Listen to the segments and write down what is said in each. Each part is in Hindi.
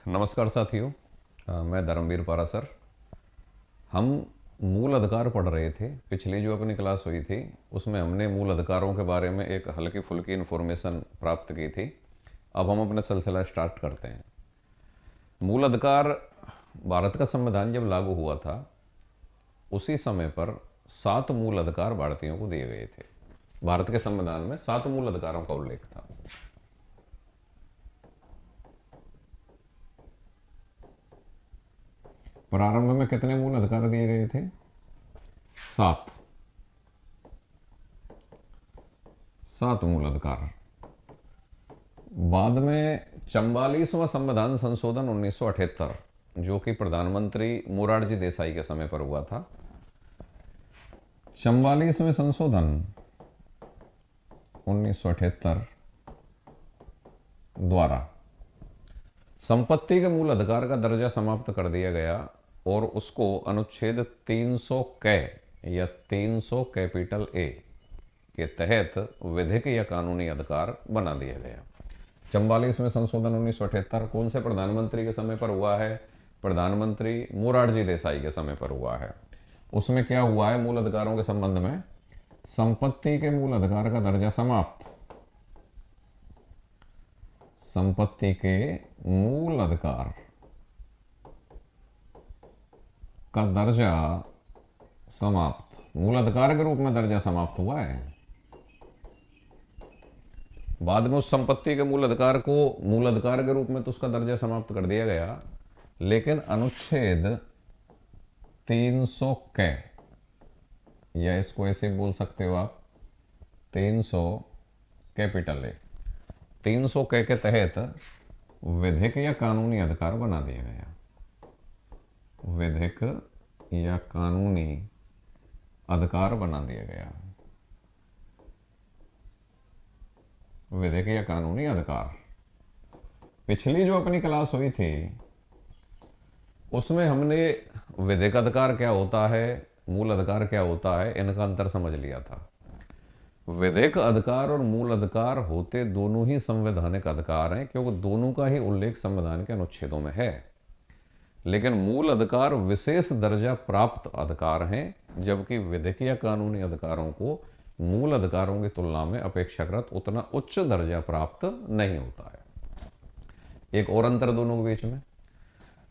नमस्कार साथियों। मैं धर्मवीर पारासर। हम मूल अधिकार पढ़ रहे थे। पिछली जो अपनी क्लास हुई थी उसमें हमने मूल अधिकारों के बारे में एक हल्की फुल्की इन्फॉर्मेशन प्राप्त की थी। अब हम अपना सिलसिला स्टार्ट करते हैं। मूल अधिकार, भारत का संविधान जब लागू हुआ था उसी समय पर 7 मूल अधिकार भारतीयों को दिए गए थे। भारत के संविधान में 7 मूल अधिकारों का उल्लेख था। प्रारंभ में कितने मूल अधिकार दिए गए थे? 7 मूल अधिकार। बाद में 44वां संविधान संशोधन 1978, जो कि प्रधानमंत्री मोरारजी देसाई के समय पर हुआ था। 44वें संशोधन 1978 द्वारा संपत्ति के मूल अधिकार का दर्जा समाप्त कर दिया गया और उसको अनुच्छेद 300 कै या 300 कैपिटल ए के तहत विधिक या कानूनी अधिकार बना दिया गया। 44वें संशोधन 1978 कौन से प्रधानमंत्री के समय पर हुआ है? प्रधानमंत्री मोरारजी देसाई के समय पर हुआ है। उसमें क्या हुआ है? मूल अधिकारों के संबंध में संपत्ति के मूल अधिकार का दर्जा समाप्त, संपत्ति के मूल अधिकार का दर्जा समाप्त, मूल अधिकार के रूप में दर्जा समाप्त हुआ है। बाद में उस संपत्ति के मूल अधिकार को मूल अधिकार के रूप में तो उसका दर्जा समाप्त कर दिया गया, लेकिन अनुच्छेद 300 कै, या इसको ऐसे बोल सकते हो आप 300 कैपिटल ए, 300 कै के तहत विधिक या कानूनी अधिकार बना दिया गया। विधिक या कानूनी अधिकार बना दिया गया। विधिक या कानूनी अधिकार। पिछली जो अपनी क्लास हुई थी उसमें हमने विधिक अधिकार क्या होता है, मूल अधिकार क्या होता है, इनका अंतर समझ लिया था। विधिक अधिकार और मूल अधिकार होते दोनों ही संवैधानिक अधिकार हैं, क्योंकि दोनों का ही उल्लेख संविधान के अनुच्छेदों में है। लेकिन मूल अधिकार विशेष दर्जा प्राप्त अधिकार हैं, जबकि विधिक या कानूनी अधिकारों को मूल अधिकारों की तुलना में अपेक्षाकृत उतना उच्च दर्जा प्राप्त नहीं होता है। एक और अंतर दोनों के बीच में,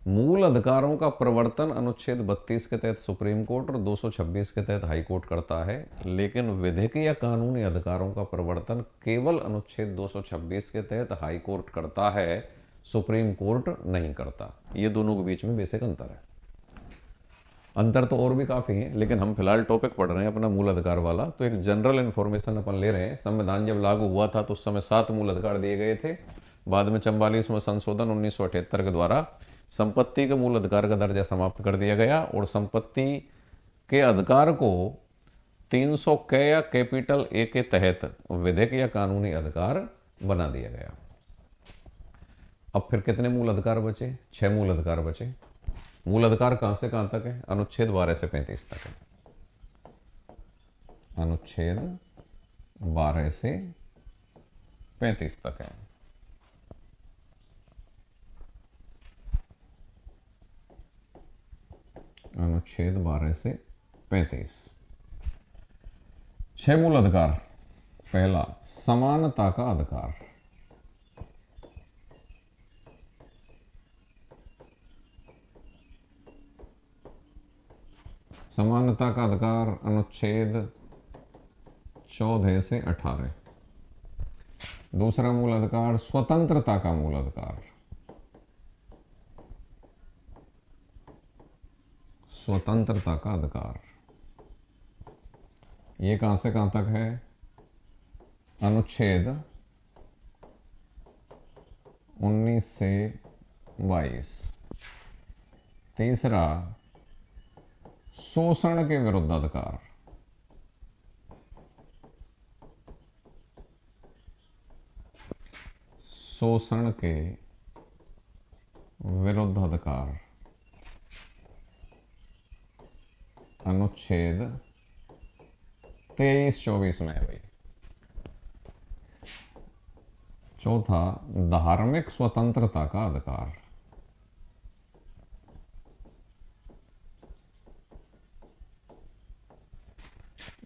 मूल अधिकारों का प्रवर्तन अनुच्छेद 32 के तहत सुप्रीम कोर्ट और 226 के तहत हाई कोर्ट करता है, लेकिन विधिक या कानूनी अधिकारों का प्रवर्तन केवल अनुच्छेद 226 के तहत हाई कोर्ट करता है, सुप्रीम कोर्ट नहीं करता। ये दोनों के बीच में बेसिक अंतर है। अंतर तो और भी काफ़ी है, लेकिन हम फिलहाल टॉपिक पढ़ रहे हैं अपना मूल अधिकार वाला, तो एक जनरल इन्फॉर्मेशन अपन ले रहे हैं। संविधान जब लागू हुआ था तो उस समय 7 मूल अधिकार दिए गए थे। बाद में 44वां संशोधन 1978 के द्वारा संपत्ति के मूल अधिकार का दर्जा समाप्त कर दिया गया और संपत्ति के अधिकार को 300 कै या कैपिटल ए के तहत विधिक या कानूनी अधिकार बना दिया गया। अब फिर कितने मूल अधिकार बचे? 6 मूल अधिकार बचे। मूल अधिकार कहां से कहां तक है? अनुच्छेद 12 से 35 तक है। अनुच्छेद 12 से 35 तक है। अनुच्छेद 12 से 35। 6 मूल अधिकार। पहला, समानता का अधिकार। समानता का अधिकार अनुच्छेद 14 से 18। दूसरा मूल अधिकार, स्वतंत्रता का मूल अधिकार। स्वतंत्रता का अधिकार, ये कहां से कहां तक है? अनुच्छेद 19 से 22। तीसरा, शोषण के विरुद्ध अधिकार। शोषण के विरुद्ध अधिकार अनुच्छेद 23-24 में है भाई। चौथा, धार्मिक स्वतंत्रता का अधिकार।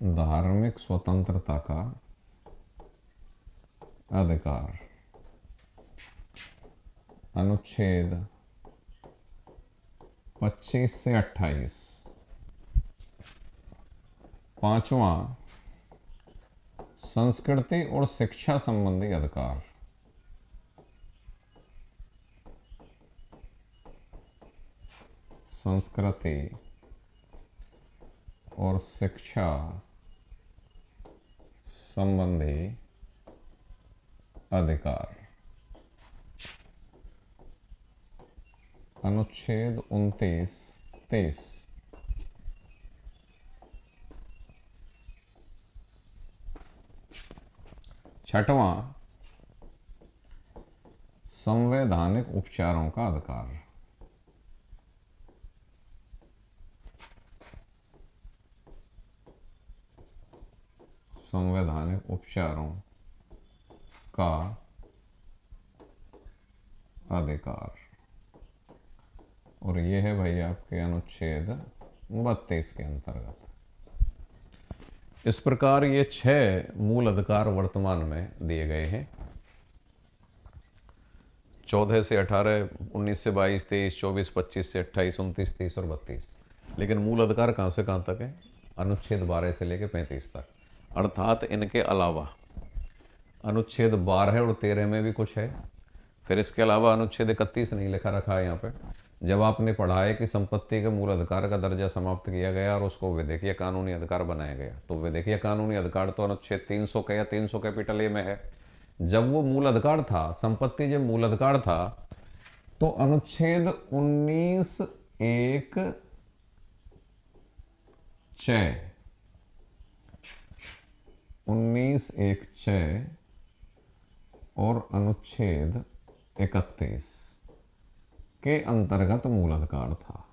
धार्मिक स्वतंत्रता का अधिकार। अनुच्छेद 25 से 28। पांचवा, संस्कृति और शिक्षा संबंधी अधिकार। संस्कृति और शिक्षा संबंधी अधिकार। अनुच्छेद 29-30। छठवां, संवैधानिक उपचारों का अधिकार। संवैधानिक उपचारों का अधिकार, और यह है भाई आपके अनुच्छेद 32 के अंतर्गत। इस प्रकार ये 6 मूल अधिकार वर्तमान में दिए गए हैं। 14 से 18, 19 से 22, 23, 24, 25 से 28, 29, 30 और 32। लेकिन मूल अधिकार कहां से कहां तक है? अनुच्छेद 12 से लेकर 35 तक। अर्थात इनके अलावा अनुच्छेद 12 और 13 में भी कुछ है। फिर इसके अलावा अनुच्छेद 31 नहीं लिखा रखा है यहाँ पे। जब आपने पढ़ा है कि संपत्ति के मूल अधिकार का दर्जा समाप्त किया गया और उसको विधेयकीय कानूनी अधिकार बनाया गया, तो विधेयकीय कानूनी अधिकार तो अनुच्छेद 300 का या 300 कैपिटल ए में है। जब वो मूल अधिकार था, संपत्ति जब मूल अधिकार था, तो अनुच्छेद 19(1)(च) और अनुच्छेद 31 के अंतर्गत मूल अधिकार था।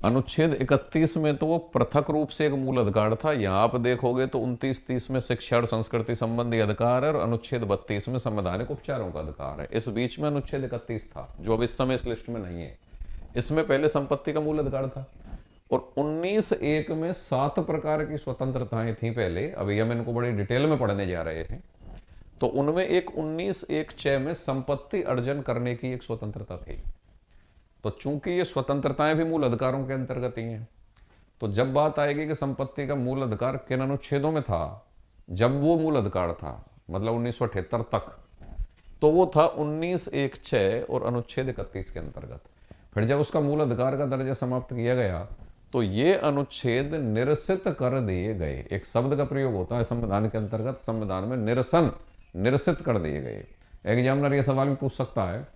अनुच्छेद 31 में तो वो पृथक रूप से एक मूल अधिकार था। यहां आप देखोगे तो 29-30 में शिक्षा और संस्कृति संबंधी अधिकार है और अनुच्छेद 32 में संवैधानिक उपचारों का अधिकार है। इस बीच में अनुच्छेद 31 था, जो अब इस समय इस लिस्ट में नहीं है। इसमें पहले संपत्ति का मूल अधिकार था और 19(1) में 7 प्रकार की स्वतंत्रताएं थी पहले। अभी हम इनको बड़ी डिटेल में पढ़ने जा रहे हैं। तो उनमें एक 19(1)(च) में संपत्ति अर्जन करने की एक स्वतंत्रता थी। तो चूंकि ये स्वतंत्रताएं भी मूल अधिकारों के अंतर्गत ही हैं, तो जब बात आएगी कि संपत्ति का मूल अधिकार किन अनुच्छेदों में था, जब वो मूल अधिकार था मतलब 1978 तक, तो वो था 19(1)(च) और अनुच्छेद 31 के अंतर्गत। फिर जब उसका मूल अधिकार का दर्जा समाप्त किया गया, तो ये अनुच्छेद निरसित कर दिए गए। एक शब्द का प्रयोग होता है संविधान के अंतर्गत, संविधान में निरसित कर दिए गए। एग्जामिनर ये सवाल भी पूछ सकता है,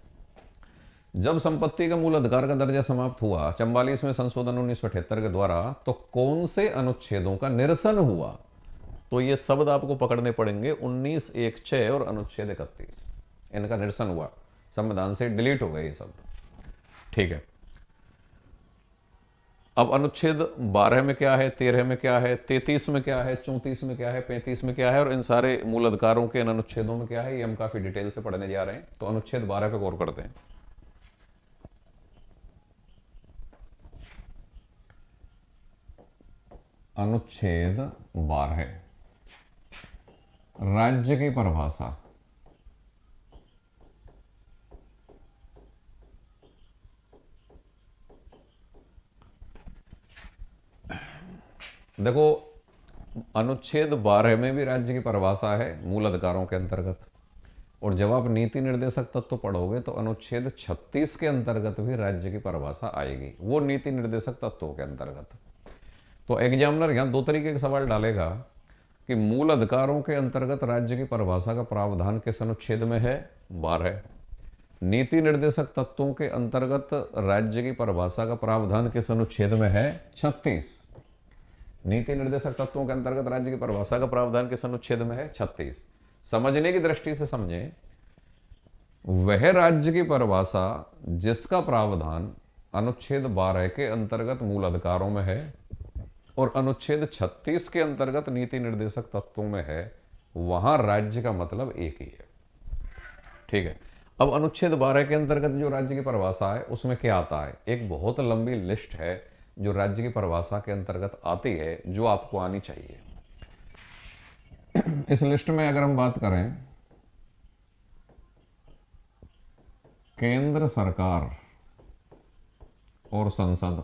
जब संपत्ति का मूल अधिकार का दर्जा समाप्त हुआ 44वें संशोधन 1978 के द्वारा, तो कौन से अनुच्छेदों का निरसन हुआ? तो ये शब्द आपको पकड़ने पड़ेंगे, 19(1)(च) और अनुच्छेद 31। इनका निरसन हुआ, संविधान से डिलीट हो गए ये शब्द। ठीक है। अब अनुच्छेद 12 में क्या है, 13 में क्या है, 33 में क्या है, 34 में क्या है, 35 में क्या है और इन सारे मूल अधिकारों के इन अनुच्छेदों में क्या है, ये हम काफी डिटेल से पढ़ने जा रहे हैं। तो अनुच्छेद 12 पे गौर करते हैं। अनुच्छेद 12, राज्य की परिभाषा। देखो, अनुच्छेद 12 में भी राज्य की परिभाषा है मूल अधिकारों के अंतर्गत, और जब आप नीति निर्देशक तत्व पढ़ोगे तो अनुच्छेद 36 के अंतर्गत भी राज्य की परिभाषा आएगी, वो नीति निर्देशक तत्वों के अंतर्गत। तो एग्जामिनर यहाँ 2 तरीके के सवाल डालेगा कि मूल अधिकारों के अंतर्गत राज्य की परिभाषा का प्रावधान किस अनुच्छेद में है, 12। नीति निर्देशक तत्वों के अंतर्गत राज्य की परिभाषा का प्रावधान किस अनुच्छेद में है, 36। नीति निर्देशक तत्वों के अंतर्गत राज्य की परिभाषा का प्रावधान किस अनुच्छेद में है, 36। समझने की दृष्टि से समझें, वह राज्य की परिभाषा जिसका प्रावधान अनुच्छेद 12 के अंतर्गत मूल अधिकारों में है और अनुच्छेद 36 के अंतर्गत नीति निर्देशक तत्वों में है, वहां राज्य का मतलब एक ही है। ठीक है। अब अनुच्छेद 12 के अंतर्गत जो राज्य की परिभाषा है उसमें क्या आता है, एक बहुत लंबी लिस्ट है जो राज्य की परिभाषा के अंतर्गत आती है, जो आपको आनी चाहिए। इस लिस्ट में अगर हम बात करें केंद्र सरकार और संसद,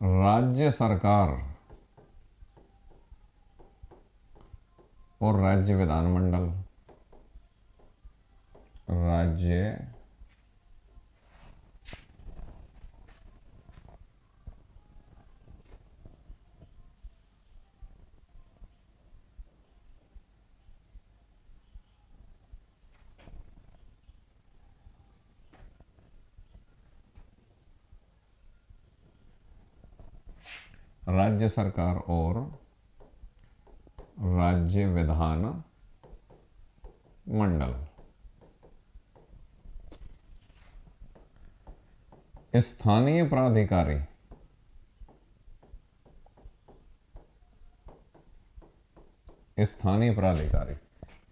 राज्य सरकार और राज्य विधानमंडल, राज्य राज्य सरकार और राज्य विधान मंडल। स्थानीय प्राधिकारी, स्थानीय प्राधिकारी,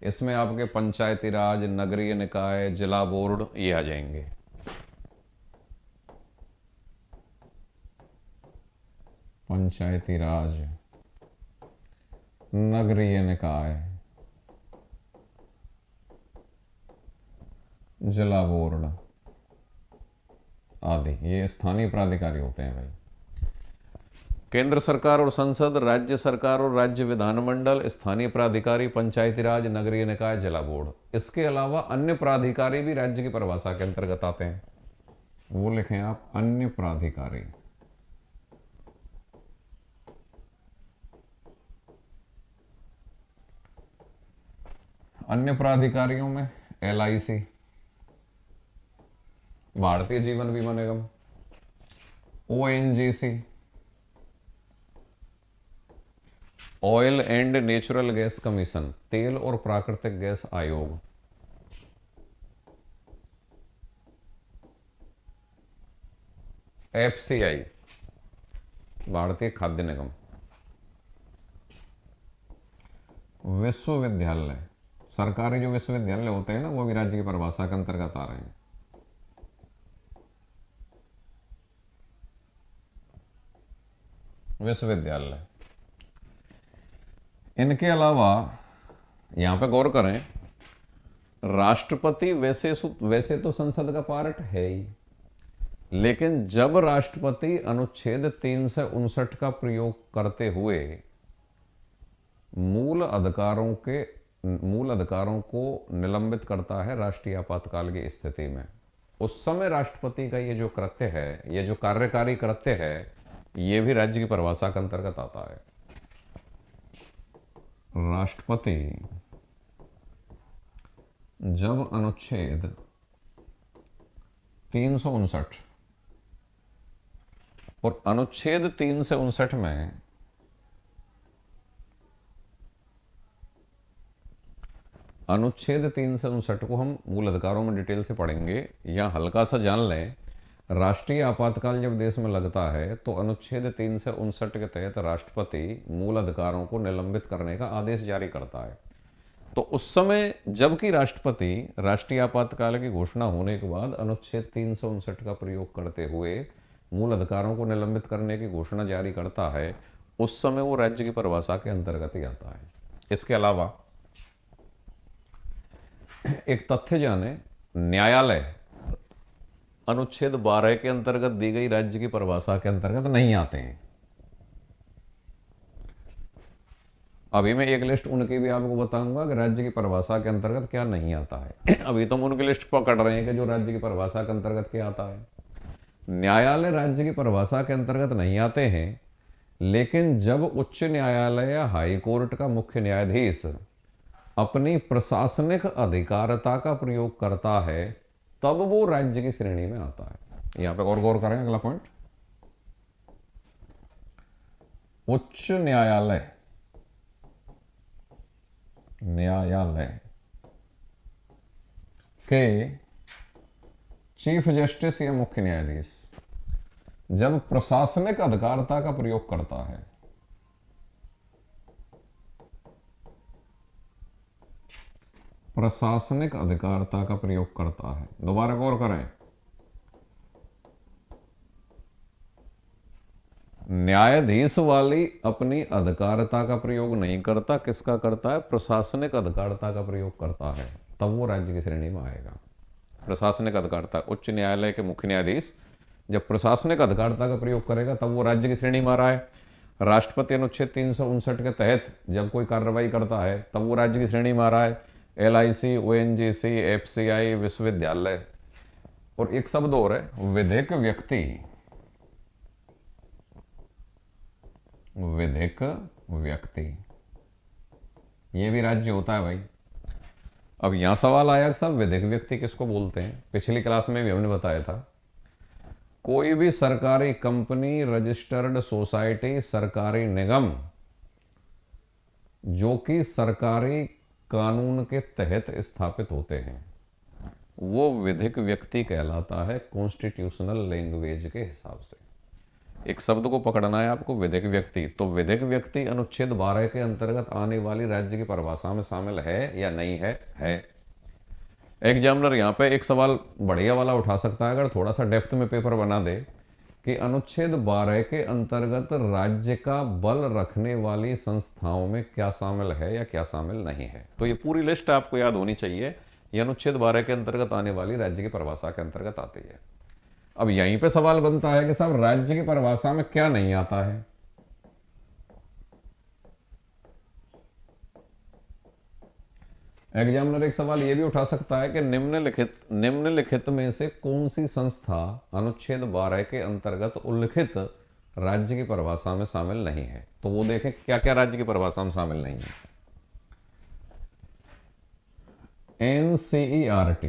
इसमें आपके पंचायती राज, नगरीय निकाय, जिला बोर्ड ये आ जाएंगे। पंचायती राज, नगरीय निकाय, जिला बोर्ड आदि ये स्थानीय प्राधिकारी होते हैं भाई। केंद्र सरकार और संसद, राज्य सरकार और राज्य विधानमंडल, स्थानीय प्राधिकारी, पंचायती राज, नगरीय निकाय, जिला बोर्ड। इसके अलावा अन्य प्राधिकारी भी राज्य की परिभाषा के अंतर्गत आते हैं, वो लिखें आप, अन्य प्राधिकारी। अन्य प्राधिकारियों में LIC, भारतीय जीवन बीमा निगम, ONGC, oil and natural gas commission, तेल और प्राकृतिक गैस आयोग, FCI, भारतीय खाद्य निगम, विश्वविद्यालय, सरकारी जो विश्वविद्यालय होते हैं ना, वो भी राज्य की परिभाषा के अंतर्गत आ रहे हैं। विश्वविद्यालय। इनके अलावा यहां पे गौर करें, राष्ट्रपति वैसे तो संसद का पार्ट है ही, लेकिन जब राष्ट्रपति अनुच्छेद 359 का प्रयोग करते हुए मूल अधिकारों को निलंबित करता है राष्ट्रीय आपातकाल की स्थिति में, उस समय राष्ट्रपति का ये जो कृत्य है, ये जो कार्यकारी कृत्य है, ये भी राज्य की परिभाषा के अंतर्गत आता है। राष्ट्रपति जब अनुच्छेद 359 और अनुच्छेद 359 में अनुच्छेद 359 को हम मूल अधिकारों में डिटेल से पढ़ेंगे, या हल्का सा जान लें, राष्ट्रीय आपातकाल जब देश में लगता है तो अनुच्छेद 359 के तहत राष्ट्रपति मूल अधिकारों को निलंबित करने का आदेश जारी करता है। तो उस समय जबकि राष्ट्रपति राष्ट्रीय आपातकाल की घोषणा होने के बाद अनुच्छेद 359 का प्रयोग करते हुए मूल अधिकारों को निलंबित करने की घोषणा जारी करता है, उस समय वो राज्य की परिभाषा के अंतर्गत ही आता है। इसके अलावा एक तथ्य जाने, न्यायालय अनुच्छेद 12 के अंतर्गत दी गई राज्य की परिभाषा के अंतर्गत नहीं आते हैं। अभी मैं एक लिस्ट उनकी भी आपको बताऊंगा कि राज्य की परिभाषा के अंतर्गत क्या नहीं आता है। अभी तो हम उनकी लिस्ट पकड़ रहे हैं कि जो राज्य की परिभाषा के अंतर्गत क्या आता है। न्यायालय राज्य की परिभाषा के अंतर्गत नहीं आते हैं, लेकिन जब उच्च न्यायालय या हाई कोर्ट का मुख्य न्यायाधीश अपनी प्रशासनिक अधिकारिता का प्रयोग करता है, तब वो राज्य की श्रेणी में आता है। यहां पे और गौर करें, अगला पॉइंट, उच्च न्यायालय के चीफ जस्टिस या मुख्य न्यायाधीश जब प्रशासनिक अधिकारिता का प्रयोग करता है, प्रशासनिक अधिकारिता का प्रयोग करता है। दोबारा गौर करें, न्यायाधीश वाली अपनी अधिकारिता का प्रयोग नहीं करता, किसका करता है? प्रशासनिक अधिकारिता का प्रयोग करता है, तब वो राज्य की श्रेणी में आएगा। प्रशासनिक अधिकारिता, उच्च न्यायालय के मुख्य न्यायाधीश जब प्रशासनिक अधिकारिता का प्रयोग करेगा तब वो राज्य की श्रेणी में आ रहा है। राष्ट्रपति अनुच्छेद 359 के तहत जब कोई कार्रवाई करता है तब वो राज्य की श्रेणी में आ रहा है। LIC, ONGC, FCI, विश्वविद्यालय। और एक शब्द और है, विधिक व्यक्ति। विधिक व्यक्ति, ये भी राज्य होता है भाई। अब यहां सवाल आया कि साहब विधिक व्यक्ति किसको बोलते हैं? पिछली क्लास में भी हमने बताया था, कोई भी सरकारी कंपनी, रजिस्टर्ड सोसाइटी, सरकारी निगम जो कि सरकारी कानून के तहत स्थापित होते हैं, वो विधिक व्यक्ति कहलाता है कॉन्स्टिट्यूशनल लैंग्वेज के हिसाब से। एक शब्द को पकड़ना है आपको, विधिक व्यक्ति। तो विधिक व्यक्ति अनुच्छेद 12 के अंतर्गत आने वाली राज्य की परिभाषा में शामिल है या नहीं है? है। एग्जामिनर यहाँ पे एक सवाल बढ़िया वाला उठा सकता है, अगर थोड़ा सा डेप्थ में पेपर बना दे कि अनुच्छेद 12 के अंतर्गत राज्य का बल रखने वाली संस्थाओं में क्या शामिल है या क्या शामिल नहीं है। तो ये पूरी लिस्ट आपको याद होनी चाहिए। ये अनुच्छेद 12 के अंतर्गत आने वाली राज्य की परिभाषा के अंतर्गत आती है। अब यहीं पे सवाल बनता है कि साहब राज्य की परिभाषा में क्या नहीं आता है? एग्जामिनर एक सवाल यह भी उठा सकता है कि निम्नलिखित में से कौन सी संस्था अनुच्छेद 12 के अंतर्गत उल्लिखित राज्य की परिभाषा में शामिल नहीं है। तो वो देखें क्या क्या राज्य की परिभाषा में शामिल नहीं है। NCERT।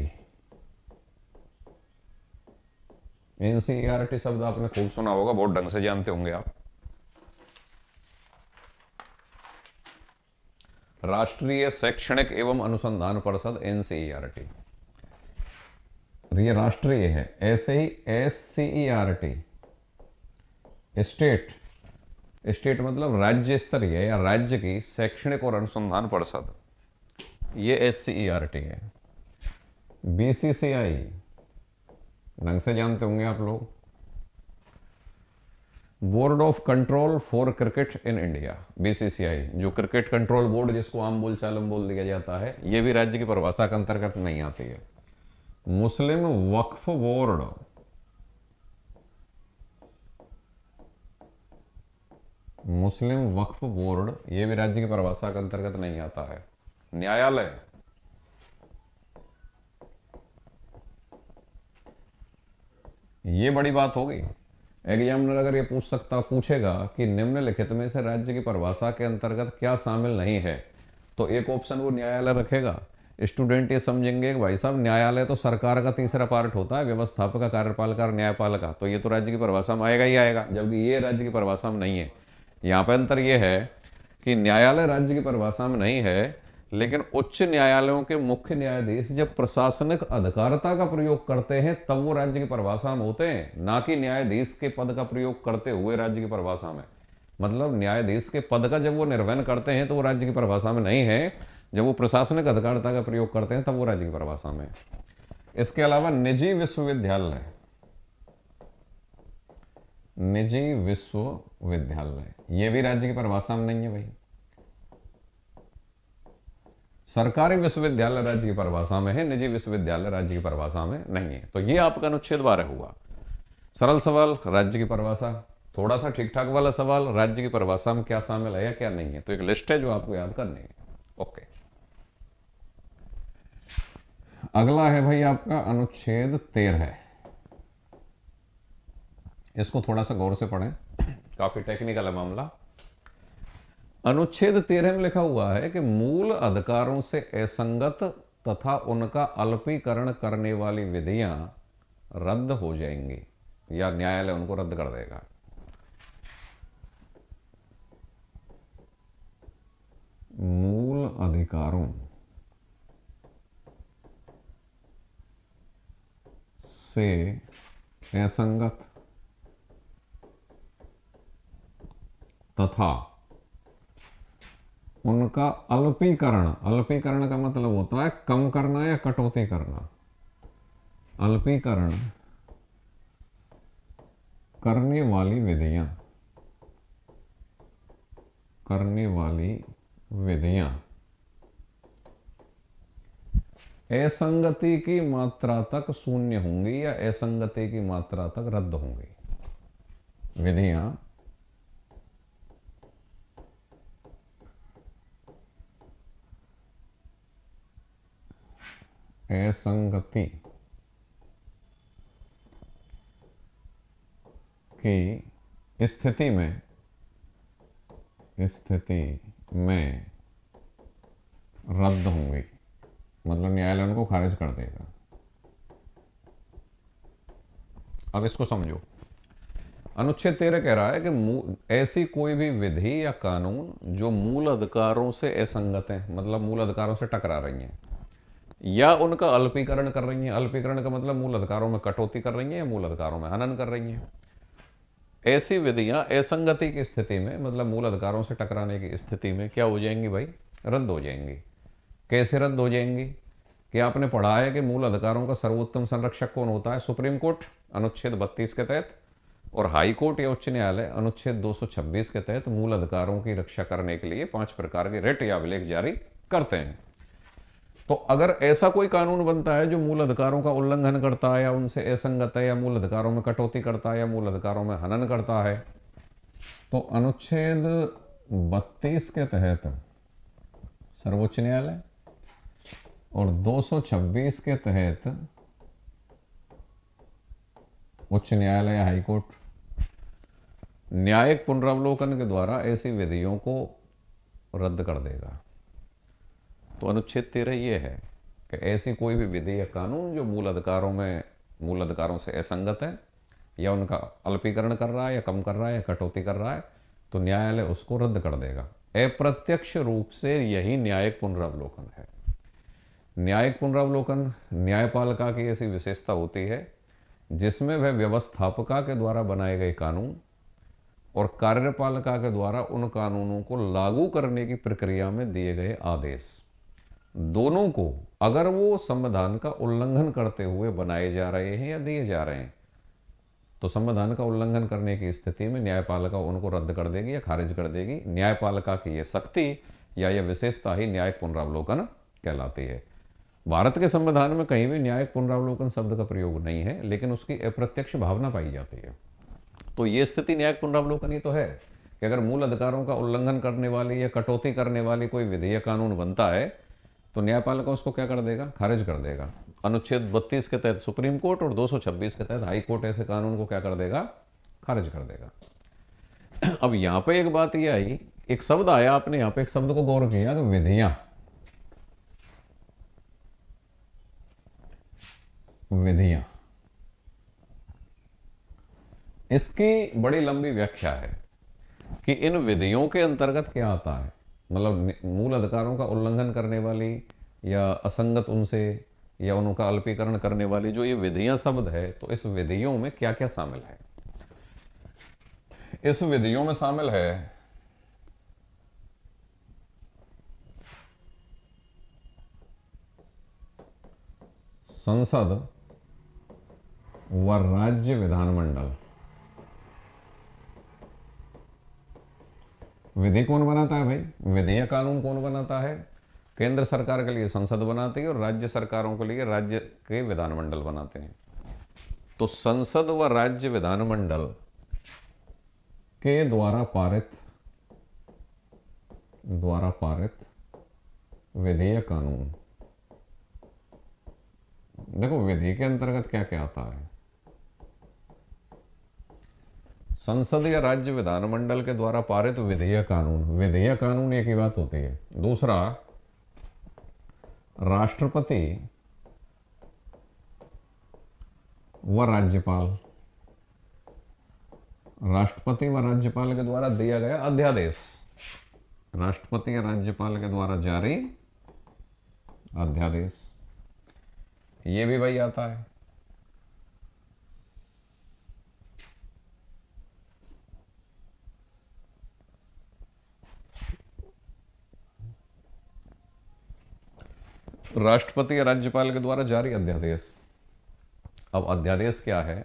NCERT शब्द आपने खूब सुना होगा, बहुत ढंग से जानते होंगे आप। राष्ट्रीय शैक्षणिक एवं अनुसंधान परिषद, NCERT, ये राष्ट्रीय है। ऐसे ही SCERT, स्टेट मतलब राज्य स्तरीय या राज्य की शैक्षणिक और अनुसंधान परिषद, ये SCERT है। BCCI ढंग से जानते होंगे आप लोग, board of control for cricket in India, BCCI, जो क्रिकेट कंट्रोल बोर्ड जिसको आम बोलचाल में बोल दिया जाता है, ये भी राज्य की परिभाषा के अंतर्गत नहीं आती है। मुस्लिम वक्फ बोर्ड, ये भी राज्य की परिभाषा के अंतर्गत नहीं आता है। न्यायालय, ये बड़ी बात होगी। एग्जामिनर अगर ये पूछेगा कि निम्नलिखित में से राज्य की परिभाषा के अंतर्गत क्या शामिल नहीं है, तो एक ऑप्शन वो न्यायालय रखेगा। स्टूडेंट ये समझेंगे कि भाई साहब न्यायालय तो सरकार का तीसरा पार्ट होता है, व्यवस्थापक, कार्यपालिका और न्यायपालिका, तो ये तो राज्य की परिभाषा में आएगा ही आएगा, जबकि ये राज्य की परिभाषा में नहीं है। यहाँ पर अंतर ये है कि न्यायालय राज्य की परिभाषा में नहीं है, लेकिन उच्च न्यायालयों के मुख्य न्यायाधीश जब प्रशासनिक अधिकारिता का प्रयोग करते हैं तब वो राज्य की परिभाषा में होते हैं, ना कि न्यायाधीश के पद का प्रयोग करते हुए राज्य की परिभाषा में। मतलब न्यायाधीश के पद का जब वो निर्वहन करते हैं तो वो राज्य की परिभाषा में नहीं है, जब वो प्रशासनिक अधिकारिता का प्रयोग करते हैं तब वो राज्य की परिभाषा में। इसके अलावा निजी विश्वविद्यालय, ये भी राज्य की परिभाषा में नहीं है भाई। सरकारी विश्वविद्यालय राज्य की परिभाषा में है, निजी विश्वविद्यालय राज्य की परिभाषा में नहीं है। तो ये आपका अनुच्छेद 12 हुआ। सरल सवाल, राज्य की परिभाषा। थोड़ा सा ठीक ठाक वाला सवाल, राज्य की परिभाषा में क्या शामिल है या क्या नहीं है। तो एक लिस्ट है जो आपको याद करनी है। ओके, अगला है भाई आपका अनुच्छेद 13। इसको थोड़ा सा गौर से पढ़ें, काफी टेक्निकल है मामला। अनुच्छेद 13 में लिखा हुआ है कि मूल अधिकारों से असंगत तथा उनका अल्पीकरण करने वाली विधियां रद्द हो जाएंगी या न्यायालय उनको रद्द कर देगा। मूल अधिकारों से असंगत तथा उनका अल्पीकरण, अल्पीकरण का मतलब होता है कम करना या कटौती करना। अल्पीकरण करने वाली विधियां, करने वाली विधियां असंगति की मात्रा तक शून्य होंगी या असंगति की मात्रा तक रद्द होंगी। विधियां असंगति की स्थिति में रद्द होंगी, मतलब न्यायालय उनको खारिज कर देगा। अब इसको समझो। अनुच्छेद 13 कह रहा है कि ऐसी कोई भी विधि या कानून जो मूल अधिकारों से असंगत है, मतलब मूल अधिकारों से टकरा रही हैं या उनका अल्पीकरण कर रही हैं। अल्पीकरण का मतलब मूल अधिकारों में कटौती कर रही हैं या मूल अधिकारों में हनन कर रही हैं। ऐसी विधियां असंगति की स्थिति में, मतलब मूल अधिकारों से टकराने की स्थिति में क्या हो जाएंगी भाई? रद्द हो जाएंगी। कैसे रद्द हो जाएंगी? कि आपने पढ़ा है कि मूल अधिकारों का सर्वोत्तम संरक्षक कौन होता है? सुप्रीम कोर्ट अनुच्छेद 32 के तहत, और हाई कोर्ट या उच्च न्यायालय अनुच्छेद 226 के तहत मूल अधिकारों की रक्षा करने के लिए 5 प्रकार के रिट या अभिलेख जारी करते हैं। तो अगर ऐसा कोई कानून बनता है जो मूल अधिकारों का उल्लंघन करता है या उनसे असंगत है या मूल अधिकारों में कटौती करता है या मूल अधिकारों में हनन करता है, तो अनुच्छेद 32 के तहत सर्वोच्च न्यायालय और 226 के तहत उच्च न्यायालय या हाईकोर्ट न्यायिक पुनरावलोकन के द्वारा ऐसी विधियों को रद्द कर देगा। तो अनुच्छेद 13 ये है कि ऐसी कोई भी विधि या कानून जो मूल अधिकारों से असंगत है या उनका अल्पीकरण कर रहा है या कम कर रहा है या कटौती कर रहा है, तो न्यायालय उसको रद्द कर देगा। अप्रत्यक्ष रूप से यही न्यायिक पुनरावलोकन है। न्यायिक पुनरावलोकन न्यायपालिका की ऐसी विशेषता होती है जिसमें वह व्यवस्थापिका के द्वारा बनाए गए कानून और कार्यपालिका के द्वारा उन कानूनों को लागू करने की प्रक्रिया में दिए गए आदेश, दोनों को अगर वो संविधान का उल्लंघन करते हुए बनाए जा रहे हैं या दिए जा रहे हैं, तो संविधान का उल्लंघन करने की स्थिति में न्यायपालिका उनको रद्द कर देगी या खारिज कर देगी। न्यायपालिका की यह शक्ति या यह विशेषता ही न्यायिक पुनरावलोकन कहलाती है। भारत के संविधान में कहीं भी न्यायिक पुनरावलोकन शब्द का प्रयोग नहीं है, लेकिन उसकी अप्रत्यक्ष भावना पाई जाती है। तो ये स्थिति न्यायिक पुनरावलोकन ही तो है कि अगर मूल अधिकारों का उल्लंघन करने वाली या कटौती करने वाली कोई विधि या कानून बनता है, तो न्यायपालिका उसको क्या कर देगा? खारिज कर देगा। अनुच्छेद 32 के तहत सुप्रीम कोर्ट और 226 के तहत हाई कोर्ट ऐसे कानून को क्या कर देगा? खारिज कर देगा। अब यहां पे एक बात यह आई, एक शब्द आया, आपने यहां पे एक शब्द को गौर किया कि विधियां। विधियां, इसकी बड़ी लंबी व्याख्या है कि इन विधियों के अंतर्गत क्या आता है। मतलब मूल अधिकारों का उल्लंघन करने वाली या असंगत उनसे या उनका अल्पीकरण करने वाली जो ये विधियां शब्द है, तो इस विधियों में क्या क्या शामिल है? इस विधियों में शामिल है संसद व राज्य विधानमंडल। विधि कौन बनाता है भाई? विधि या कानून कौन बनाता है? केंद्र सरकार के लिए संसद बनाती है और राज्य सरकारों के लिए राज्य के विधानमंडल बनाते हैं। तो संसद व राज्य विधानमंडल के द्वारा पारित विधि या कानून, देखो विधि के अंतर्गत क्या क्या आता है। संसद या राज्य विधानमंडल के द्वारा पारित विधि या कानून, विधि या कानून एक ही बात होती है। दूसरा, राष्ट्रपति व राज्यपाल, राष्ट्रपति व राज्यपाल के द्वारा दिया गया अध्यादेश, राष्ट्रपति या राज्यपाल के द्वारा जारी अध्यादेश, ये भी भाई आता है। राष्ट्रपति या राज्यपाल के द्वारा जारी अध्यादेश। अब अध्यादेश क्या है,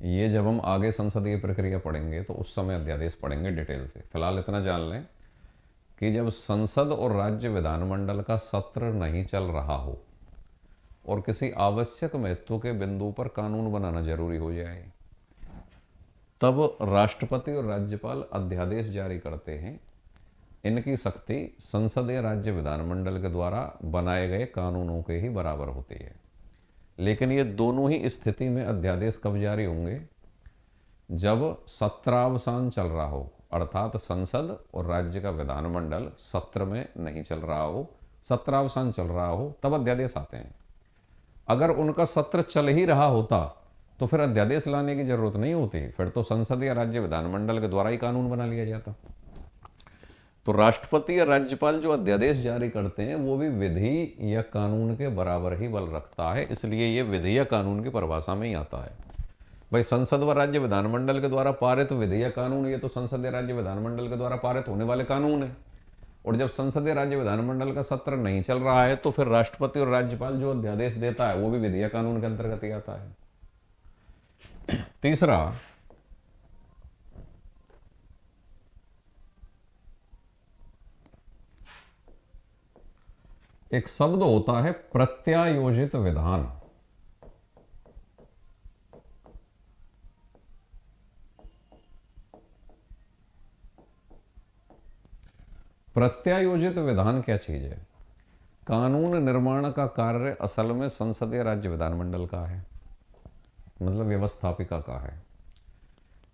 ये जब हम आगे संसदीय प्रक्रिया पढ़ेंगे तो उस समय अध्यादेश पढ़ेंगे डिटेल से। फिलहाल इतना जान लें कि जब संसद और राज्य विधानमंडल का सत्र नहीं चल रहा हो और किसी आवश्यक महत्व के बिंदु पर कानून बनाना जरूरी हो जाए, तब राष्ट्रपति और राज्यपाल अध्यादेश जारी करते हैं। इनकी शक्ति संसद या राज्य विधानमंडल के द्वारा बनाए गए कानूनों के ही बराबर होती है। लेकिन ये दोनों ही स्थिति में अध्यादेश कब जारी होंगे, जब सत्रावसान चल रहा हो, अर्थात संसद और राज्य का विधानमंडल सत्र में नहीं चल रहा हो, सत्रावसान चल रहा हो, तब अध्यादेश आते हैं। अगर उनका सत्र चल ही रहा होता तो फिर अध्यादेश लाने की जरूरत नहीं होती, फिर तो संसद या राज्य विधानमंडल के द्वारा ही कानून बना लिया जाता। तो राष्ट्रपति या राज्यपाल जो अध्यादेश जारी करते हैं वो भी विधि या कानून के बराबर ही बल रखता है, इसलिए ये विधि या कानून की परिभाषा में ही आता है। भाई संसद व राज्य विधानमंडल के द्वारा पारित विधि या कानून, ये तो संसद या राज्य विधानमंडल के द्वारा पारित होने वाले कानून है। और जब संसद या राज्य विधानमंडल का सत्र नहीं चल रहा है तो फिर राष्ट्रपति और राज्यपाल जो अध्यादेश देता है वो भी विधि या कानून के अंतर्गत ही आता है। तीसरा, एक शब्द होता है प्रत्यायोजित विधान। प्रत्यायोजित विधान क्या चीज है? कानून निर्माण का कार्य असल में संसद या राज्य विधानमंडल का है, मतलब व्यवस्थापिका का है।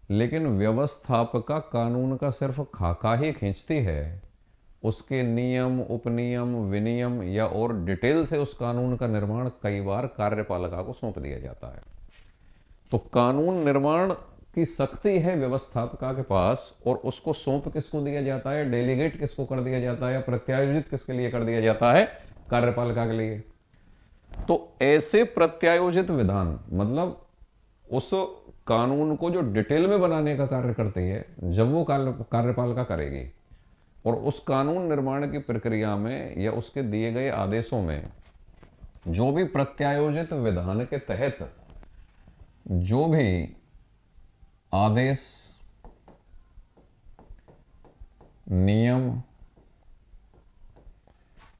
लेकिन व्यवस्थापिका कानून का सिर्फ खाका ही खींचती है, उसके नियम, उपनियम, विनियम या और डिटेल से उस कानून का निर्माण कई बार कार्यपालिका को सौंप दिया जाता है। तो कानून निर्माण की शक्ति है व्यवस्थापिका के पास, और उसको सौंप किसको दिया जाता है, डेलीगेट किसको कर दिया जाता है, या प्रत्यायोजित किसके लिए कर दिया जाता है, कार्यपालिका के लिए। तो ऐसे प्रत्यायोजित विधान मतलब उस कानून को जो डिटेल में बनाने का कार्य करती है, जब वो कार्यपालिका करेगी, और उस कानून निर्माण की प्रक्रिया में या उसके दिए गए आदेशों में जो भी प्रत्यायोजित विधान के तहत जो भी आदेश, नियम,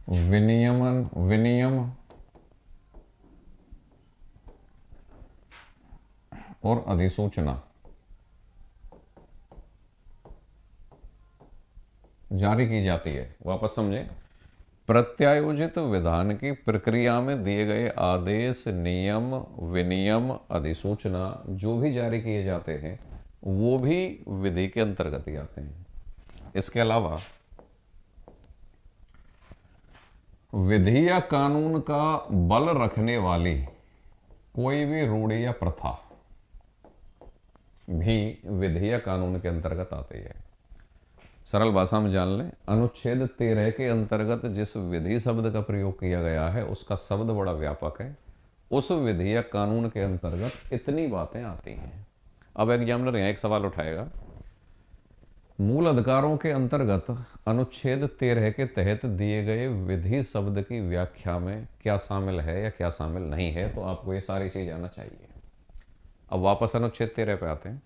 विनियम और अधिसूचना जारी की जाती है। वापस समझें, प्रत्यायोजित विधान की प्रक्रिया में दिए गए आदेश, नियम, विनियम, अधिसूचना जो भी जारी किए जाते हैं वो भी विधि के अंतर्गत ही आते हैं। इसके अलावा विधि या कानून का बल रखने वाली कोई भी रूढ़ी या प्रथा भी विधि या कानून के अंतर्गत आती है। सरल भाषा में जान लें, अनुच्छेद 13 के अंतर्गत जिस विधि शब्द का प्रयोग किया गया है उसका शब्द बड़ा व्यापक है। उस विधि या कानून के अंतर्गत इतनी बातें आती हैं। अब एग्जामिनर यहाँ एक सवाल उठाएगा, मूल अधिकारों के अंतर्गत अनुच्छेद 13 के तहत दिए गए विधि शब्द की व्याख्या में क्या शामिल है या क्या शामिल नहीं है, तो आपको ये सारी चीज आना चाहिए। अब वापस अनुच्छेद 13 पे आते हैं।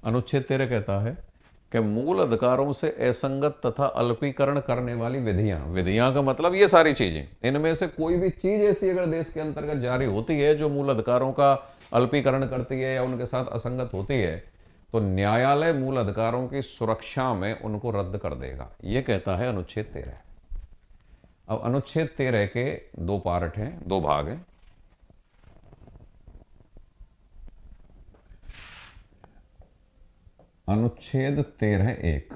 अनुच्छेद 13 कहता है कि मूल अधिकारों से असंगत तथा अल्पीकरण करने वाली विधियां का मतलब ये सारी चीजें, इनमें से कोई भी चीज ऐसी अगर देश के अंतर्गत जारी होती है जो मूल अधिकारों का अल्पीकरण करती है या उनके साथ असंगत होती है, तो न्यायालय मूल अधिकारों की सुरक्षा में उनको रद्द कर देगा। यह कहता है अनुच्छेद 13। अब अनुच्छेद 13 के दो पार्ट हैं, दो भाग हैं। अनुच्छेद 13(1)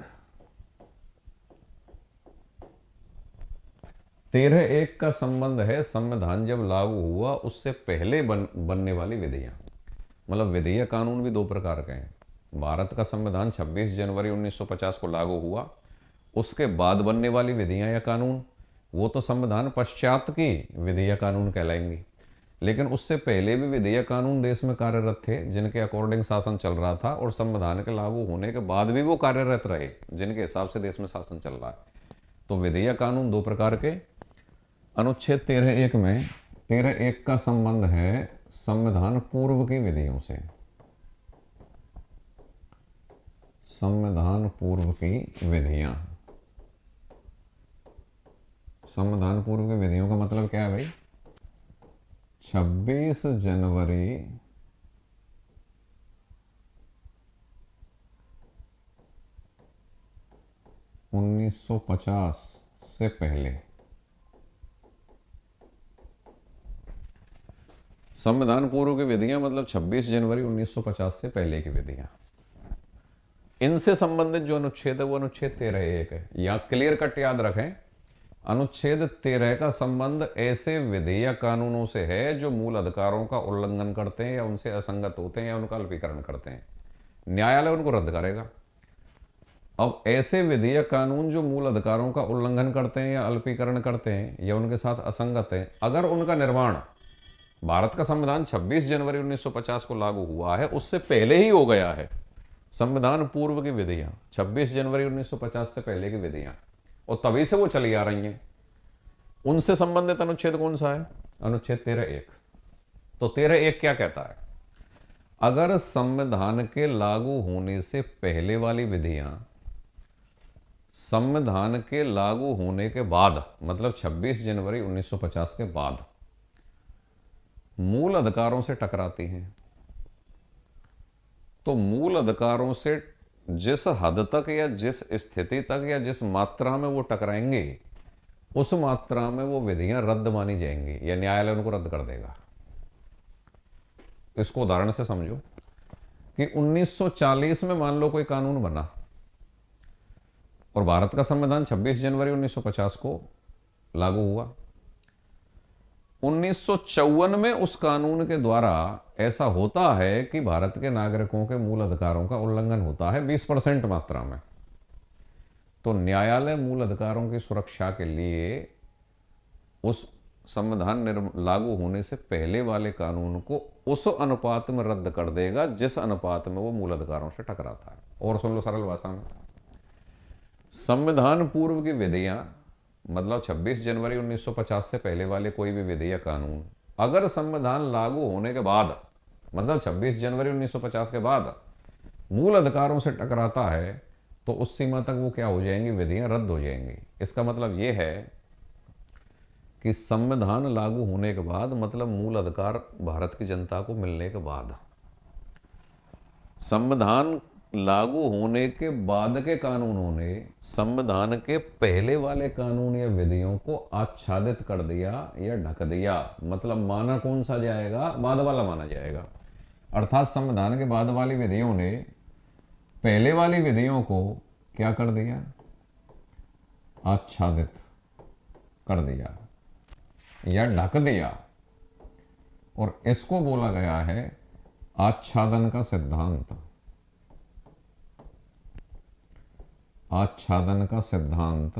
13(1) का संबंध है संविधान जब लागू हुआ उससे पहले बनने वाली विधियां। मतलब विधि या कानून भी दो प्रकार के हैं। भारत का संविधान 26 जनवरी 1950 को लागू हुआ, उसके बाद बनने वाली विधियां या कानून वो तो संविधान पश्चात की विधि या कानून कहलाएंगी। लेकिन उससे पहले भी विधि या कानून देश में कार्यरत थे जिनके अकॉर्डिंग शासन चल रहा था, और संविधान के लागू होने के बाद भी वो कार्यरत रहे जिनके हिसाब से देश में शासन चल रहा है। तो विधि या कानून दो प्रकार के, अनुच्छेद 13(1) में 13(1) का संबंध है संविधान पूर्व की विधियों से। संविधान पूर्व की विधियां, संविधान पूर्व की विधियों का मतलब क्या है भाई? 26 जनवरी 1950 से पहले। संविधान पूर्व की विधियां मतलब 26 जनवरी 1950 से पहले की विधियां। इनसे संबंधित जो अनुच्छेद है वो अनुच्छेद 13(1) है। या क्लियर कट याद रखें, अनुच्छेद 13 का संबंध ऐसे विधि या कानूनों से है जो मूल अधिकारों का उल्लंघन करते हैं या उनसे असंगत होते हैं या उनका अल्पीकरण करते हैं। न्यायालय उनको रद्द करेगा। अब ऐसे विधि या कानून जो मूल अधिकारों का उल्लंघन करते हैं या अल्पीकरण करते हैं या उनके साथ असंगत है, अगर उनका निर्माण भारत का संविधान 26 जनवरी 1950 को लागू हुआ है उससे पहले ही हो गया है, संविधान पूर्व की विधियां 26 जनवरी 1950 से पहले की विधियां, और तभी से वो चली आ रही हैं, उनसे संबंधित अनुच्छेद कौन सा है? अनुच्छेद 13(1). तो 13(1) क्या कहता है? अगर संविधान के लागू होने से पहले वाली विधियां संविधान के लागू होने के बाद, मतलब 26 जनवरी 1950 के बाद मूल अधिकारों से टकराती हैं, तो मूल अधिकारों से जिस हद तक या जिस स्थिति तक या जिस मात्रा में वो टकराएंगे, उस मात्रा में वो विधियां रद्द मानी जाएंगी या न्यायालय उनको रद्द कर देगा। इसको उदाहरण से समझो कि 1940 में मान लो कोई कानून बना और भारत का संविधान 26 जनवरी 1950 को लागू हुआ। 1954 में उस कानून के द्वारा ऐसा होता है कि भारत के नागरिकों के मूल अधिकारों का उल्लंघन होता है 20% मात्रा में, तो न्यायालय मूल अधिकारों की सुरक्षा के लिए उस संविधान लागू होने से पहले वाले कानून को उस अनुपात में रद्द कर देगा जिस अनुपात में वो मूल अधिकारों से टकराता है। और सुन लो सरल भाषा में, संविधान पूर्व की विधियां मतलब 26 जनवरी 1950 से पहले वाले कोई भी विधि या कानून अगर संविधान लागू होने के बाद, मतलब 26 जनवरी 1950 के बाद मूल अधिकारों से टकराता है, तो उस सीमा तक वो क्या हो जाएंगी? विधियां रद्द हो जाएंगी। इसका मतलब ये है कि संविधान लागू होने के बाद मतलब मूल अधिकार भारत की जनता को मिलने के बाद, संविधान लागू होने के बाद के कानूनों ने संविधान के पहले वाले कानून या विधियों को आच्छादित कर दिया या ढक दिया। मतलब माना कौन सा जाएगा? बाद वाला माना जाएगा। अर्थात संविधान के बाद वाली विधियों ने पहले वाली विधियों को क्या कर दिया? आच्छादित कर दिया या ढक दिया, और इसको बोला गया है आच्छादन का सिद्धांत। आच्छादन का सिद्धांत,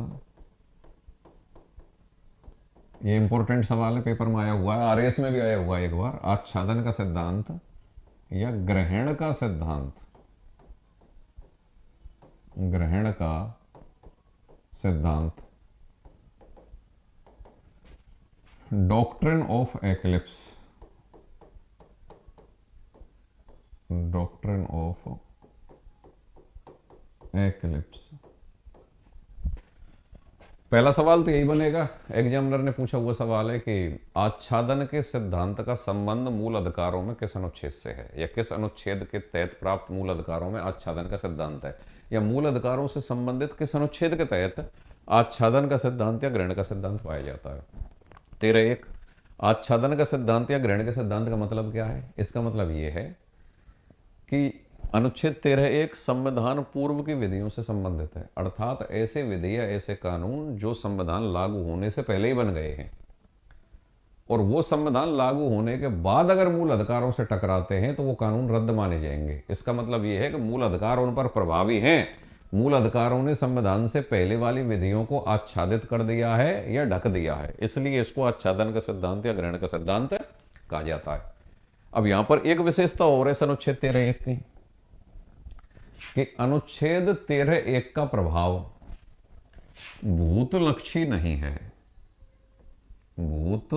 ये इंपॉर्टेंट सवाल है, पेपर में आया हुआ है, आरएस में भी आया हुआ है एक बार। आच्छादन का सिद्धांत या ग्रहण का सिद्धांत, ग्रहण का सिद्धांत, doctrine of eclipse, doctrine of eclipse. पहला सवाल तो यही बनेगा, एग्जामिनर ने पूछा हुआ सवाल है कि आच्छादन के सिद्धांत का संबंध मूल अधिकारों में किस अनुच्छेद से है, या किस अनुच्छेद के तहत प्राप्त मूल अधिकारों में आच्छादन का सिद्धांत है, या मूल अधिकारों से संबंधित किस अनुच्छेद के तहत आच्छादन का सिद्धांत या ग्रहण का सिद्धांत पाया जाता है। 13(1) आच्छादन का सिद्धांत या ग्रहण के सिद्धांत का मतलब क्या है? इसका मतलब ये है कि अनुच्छेद 13(1) संविधान पूर्व की विधियों से संबंधित है, अर्थात ऐसे विधि या ऐसे कानून जो संविधान लागू होने से पहले ही बन गए हैं और वो संविधान लागू होने के बाद अगर मूल अधिकारों से टकराते हैं तो वो कानून रद्द माने जाएंगे। इसका मतलब ये है कि मूल अधिकार उन पर प्रभावी हैं, मूल अधिकारों ने संविधान से पहले वाली विधियों को आच्छादित कर दिया है या ढक दिया है, इसलिए इसको आच्छादन का सिद्धांत या ग्रहण का सिद्धांत कहा जाता है। अब यहां पर एक विशेषता और है अनुच्छेद 13(1) की, कि अनुच्छेद 13(1) का प्रभाव भूतलक्षी नहीं है। भूत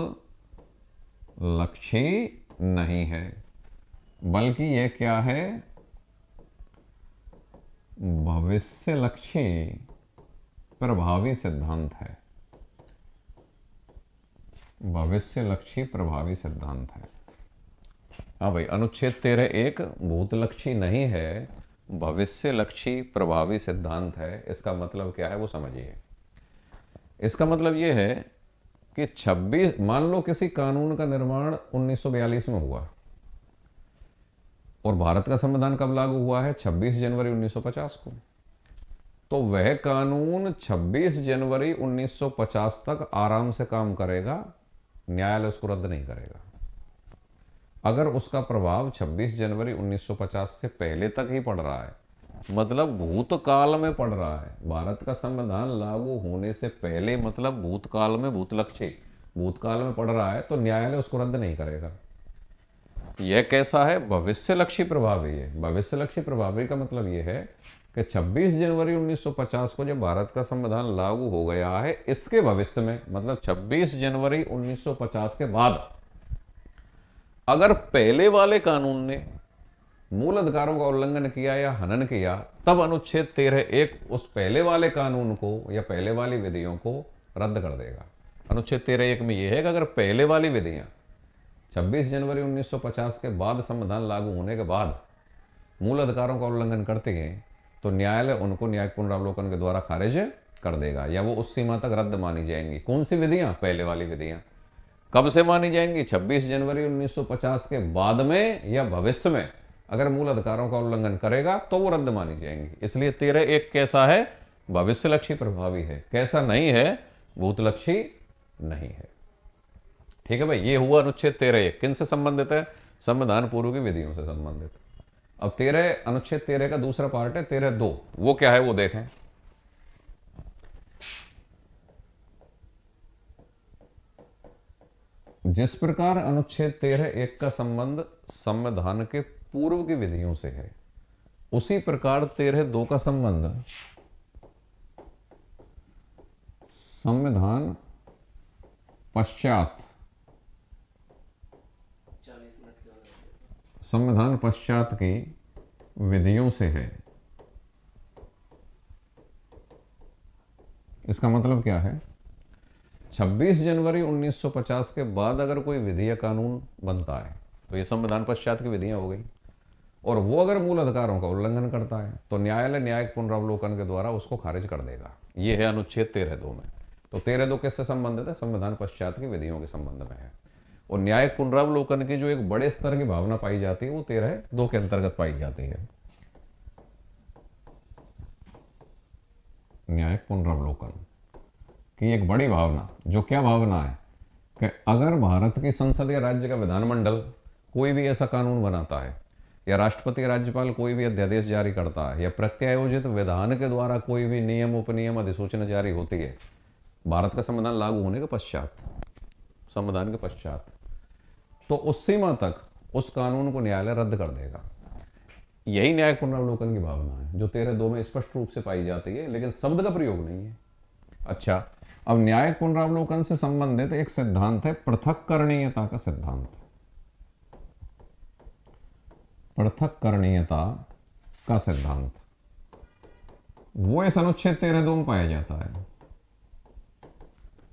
लक्षी नहीं है, बल्कि यह क्या है, भविष्य लक्षी प्रभावी सिद्धांत है। भविष्य लक्षी प्रभावी सिद्धांत है। हाँ भाई, अनुच्छेद 13(1) भूतलक्षी नहीं है, भविष्य लक्षी प्रभावी सिद्धांत है। इसका मतलब क्या है वो समझिए। इसका मतलब ये है कि 26, मान लो किसी कानून का निर्माण 1942 में हुआ और भारत का संविधान कब लागू हुआ है, 26 जनवरी 1950 को। तो वह कानून 26 जनवरी 1950 तक आराम से काम करेगा, न्यायालय उसको रद्द नहीं करेगा। अगर उसका प्रभाव 26 जनवरी 1950 से पहले तक ही पड़ रहा है, मतलब भूतकाल में पड़ रहा है, भारत का संविधान लागू होने से पहले, मतलब भूतकाल में, भूतलक्षी भूतकाल में पड़ रहा है, तो न्यायालय उसको रद्द नहीं करेगा। यह कैसा है, भविष्यलक्षी प्रभावी है। भविष्यलक्षी प्रभावी का मतलब यह है कि 26 जनवरी 1950 को जब भारत का संविधान लागू हो गया है, इसके भविष्य में, मतलब 26 जनवरी 1950 के बाद अगर पहले वाले कानून ने मूल अधिकारों का उल्लंघन किया या हनन किया, तब अनुच्छेद 13(1) उस पहले वाले कानून को या पहले वाली विधियों को रद्द कर देगा। अनुच्छेद 13(1) में यह है कि अगर पहले वाली विधियां 26 जनवरी 1950 के बाद संविधान लागू होने के बाद मूल अधिकारों का उल्लंघन करते हैं, तो न्यायालय उनको न्यायिक पुनरावलोकन के द्वारा खारिज कर देगा, या वो उस सीमा तक रद्द मानी जाएंगी। कौन सी विधियां, पहले वाली विधियां। कब से मानी जाएंगी, 26 जनवरी 1950 के बाद में या भविष्य में अगर मूल अधिकारों का उल्लंघन करेगा तो वो रद्द मानी जाएंगी। इसलिए 13(1) कैसा है, भविष्यलक्षी प्रभावी है। कैसा नहीं है, भूतलक्षी नहीं है। ठीक है भाई, ये हुआ अनुच्छेद 13(1). किन से संबंधित है, संविधान पूर्व की विधियों से संबंधित। अब अनुच्छेद 13 का दूसरा पार्ट है 13(2). वो क्या है वो देखें। जिस प्रकार अनुच्छेद 13(1) का संबंध संविधान के पूर्व की विधियों से है, उसी प्रकार 13(2) का संबंध संविधान पश्चात की विधियों से है। इसका मतलब क्या है, 26 जनवरी 1950 के बाद अगर कोई विधि या कानून बनता है तो ये संविधान पश्चात की विधियां हो गई, और वो अगर मूल अधिकारों का उल्लंघन करता है तो न्यायालय न्यायिक पुनरावलोकन के द्वारा उसको खारिज कर देगा। ये है अनुच्छेद 13(2) में। तो 13(2) किससे संबंधित है, संविधान पश्चात की विधियों के संबंध में है। और न्यायिक पुनरावलोकन की जो एक बड़े स्तर की भावना पाई जाती है वो 13(2) के अंतर्गत पाई जाती है। न्यायिक पुनरावलोकन की एक बड़ी भावना, जो क्या भावना है कि अगर भारत की संसद या राज्य का विधानमंडल कोई भी ऐसा कानून बनाता है, या राष्ट्रपति राज्यपाल कोई भी अध्यादेश जारी करता है, या प्रत्यायोजित विधान के द्वारा कोई भी नियम, उपनियम, अधिसूचना जारी होती है भारत का संविधान लागू होने के पश्चात, संविधान के पश्चात, तो उस सीमा तक उस कानून को न्यायालय रद्द कर देगा। यही न्यायिक पुनरावलोकन की भावना है जो 13(2) में स्पष्ट रूप से पाई जाती है, लेकिन शब्द का प्रयोग नहीं है। अच्छा, अब न्यायिक पुनरावलोकन से संबंधित एक सिद्धांत है पृथक्करणीयता का सिद्धांत। पृथक्करणीयता का सिद्धांत वो इस अनुच्छेद 13(2) में पाया जाता है।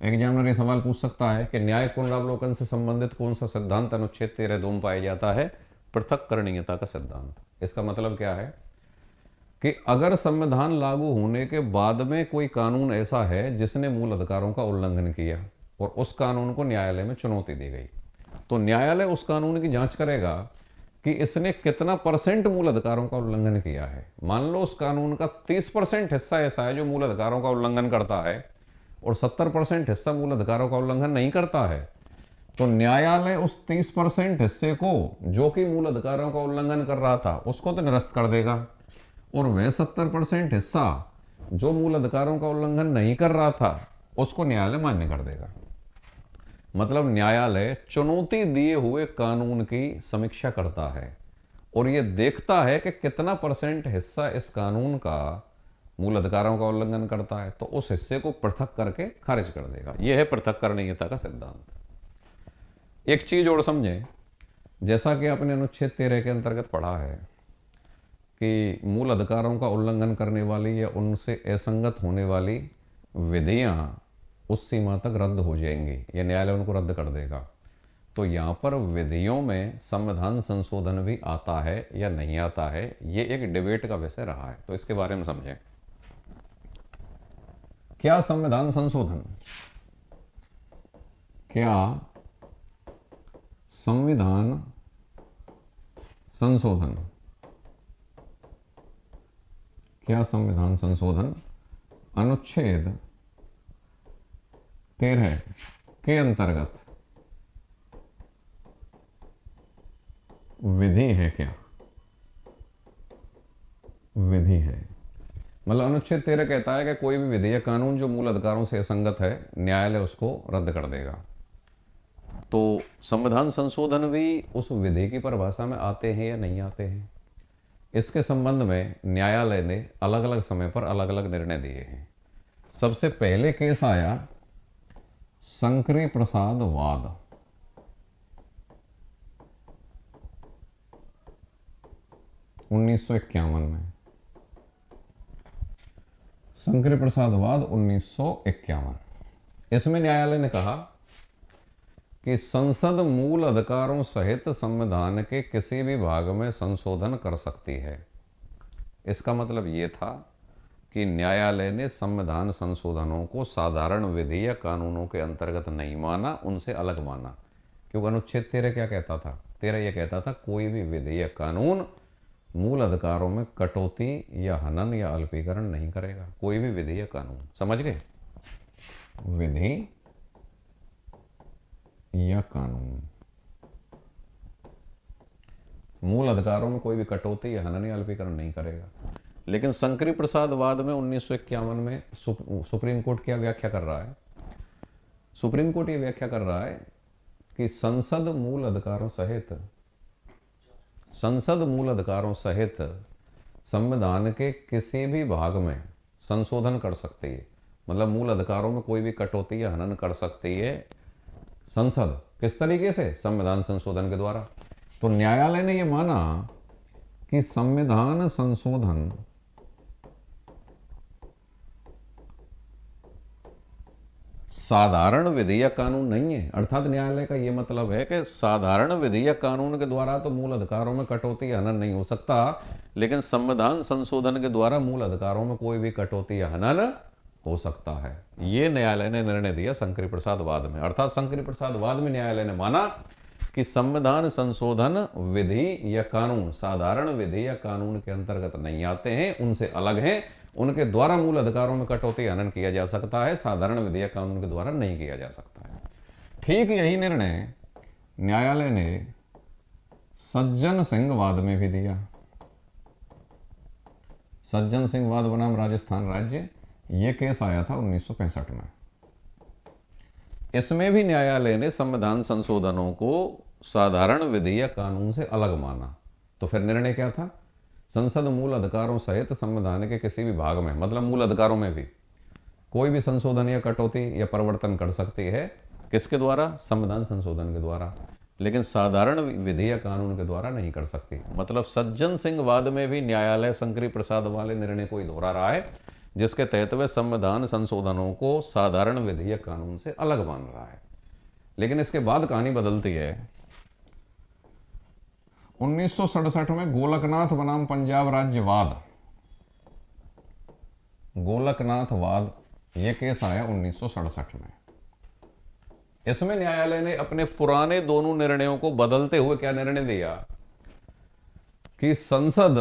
एग्जामिनर ये सवाल पूछ सकता है कि न्यायिक पुनरावलोकन से संबंधित कौन सा सिद्धांत अनुच्छेद 13(2) में पाया जाता है, पृथक्करणीयता का सिद्धांत। इसका मतलब क्या है कि अगर संविधान लागू होने के बाद में कोई कानून ऐसा है जिसने मूल अधिकारों का उल्लंघन किया और उस कानून को न्यायालय में चुनौती दी गई, तो न्यायालय उस कानून की जांच करेगा कि इसने कितना % मूल अधिकारों का उल्लंघन किया है। मान लो उस कानून का 30% हिस्सा ऐसा है जो मूल अधिकारों का उल्लंघन करता है और 70% हिस्सा मूल अधिकारों का उल्लंघन नहीं करता है, तो न्यायालय उस 30% हिस्से को जो कि मूल अधिकारों का उल्लंघन कर रहा था उसको तो निरस्त कर देगा, और वह 70% हिस्सा जो मूल अधिकारों का उल्लंघन नहीं कर रहा था उसको न्यायालय मान्य कर देगा। मतलब न्यायालय चुनौती दिए हुए कानून की समीक्षा करता है और यह देखता है कि कितना % हिस्सा इस कानून का मूल अधिकारों का उल्लंघन करता है तो उस हिस्से को पृथक करके खारिज कर देगा। यह है पृथक्करणीयता का सिद्धांत। एक चीज और समझें, जैसा कि आपने अनुच्छेद 13 के अंतर्गत पढ़ा है कि मूल अधिकारों का उल्लंघन करने वाली या उनसे असंगत होने वाली विधियां उस सीमा तक रद्द हो जाएंगी या न्यायालय उनको रद्द कर देगा। तो यहाँ पर विधियों में संविधान संशोधन भी आता है या नहीं आता है, ये एक डिबेट का विषय रहा है। तो इसके बारे में समझें। क्या संविधान संशोधन, क्या संविधान संशोधन, क्या संविधान संशोधन अनुच्छेद 13 के अंतर्गत विधि है? क्या विधि है? मतलब अनुच्छेद 13 कहता है कि कोई भी विधि या कानून जो मूल अधिकारों से असंगत है, न्यायालय उसको रद्द कर देगा। तो संविधान संशोधन भी उस विधि की परिभाषा में आते हैं या नहीं आते हैं, इसके संबंध में न्यायालय ने अलग अलग समय पर अलग अलग निर्णय दिए हैं। सबसे पहले केस आया शंकरी प्रसाद वाद, उन्नीस सौ 1951 में। शंकरी प्रसाद वाद 1951। इसमें न्यायालय ने कहा कि संसद मूल अधिकारों सहित संविधान के किसी भी भाग में संशोधन कर सकती है। इसका मतलब ये था कि न्यायालय ने संविधान संशोधनों को साधारण विधि या कानूनों के अंतर्गत नहीं माना, उनसे अलग माना। क्योंकि अनुच्छेद 13 क्या कहता था? 13 यह कहता था कोई भी विधि या कानून मूल अधिकारों में कटौती या हनन या अल्पीकरण नहीं करेगा। कोई भी विधि या कानून, समझ गए? विधि या कानून मूल अधिकारों में कोई भी कटौती या हनन या अल्पीकरण नहीं करेगा। लेकिन शंकरी प्रसाद वाद में 1951 में सुप्रीम कोर्ट क्या व्याख्या कर रहा है? सुप्रीम कोर्ट ये व्याख्या कर रहा है कि संसद मूल अधिकारों सहित संविधान के किसी भी भाग में संशोधन कर सकती है। मतलब मूल अधिकारों में कोई भी कटौती या हनन कर सकती है संसद। किस तरीके से? संविधान संशोधन के द्वारा। तो न्यायालय ने यह माना कि संविधान संशोधन साधारण विधि या कानून नहीं है। अर्थात न्यायालय का यह मतलब है कि साधारण विधि या कानून के द्वारा तो मूल अधिकारों में कटौती या हनन नहीं हो सकता, लेकिन संविधान संशोधन के द्वारा मूल अधिकारों में कोई भी कटौती या हनन हो सकता है। ये न्यायालय ने निर्णय दिया शंकरी प्रसाद वाद में। अर्थात शंकरी प्रसाद वाद में न्यायालय ने माना कि संविधान संशोधन विधि या कानून साधारण विधि या कानून के अंतर्गत नहीं आते हैं, उनसे अलग हैं। उनके द्वारा मूल अधिकारों में कटौती हनन किया जा सकता है, साधारण विधि या कानून के द्वारा नहीं किया जा सकता है। ठीक यही निर्णय न्यायालय ने सज्जन सिंह वाद में भी दिया। सज्जन सिंह वाद बनाम राजस्थान राज्य, यह केस आया था 1965 में। इसमें भी न्यायालय ने संविधान संशोधनों को साधारण विधि या कानून से अलग माना। तो फिर निर्णय क्या था? संसद मूल अधिकारों सहित संविधान के किसी भी भाग में, मतलब मूल अधिकारों में भी कोई भी संशोधन या कटौती या परिवर्तन कर सकती है। किसके द्वारा? संविधान संशोधन के द्वारा। लेकिन साधारण विधि या कानून के द्वारा नहीं कर सकती। मतलब सज्जन सिंह वाद में भी न्यायालय शंकरी प्रसाद वाले निर्णय को ही दोहरा रहा है, जिसके तहत वह संविधान संशोधनों को साधारण विधि या कानून से अलग मान रहा है। लेकिन इसके बाद कहानी बदलती है। 1967 में गोलकनाथ बनाम पंजाब राज्य वाद, गोलकनाथ वाद, यह केस आया 1967 में। इसमें न्यायालय ने अपने पुराने दोनों निर्णयों को बदलते हुए क्या निर्णय दिया कि संसद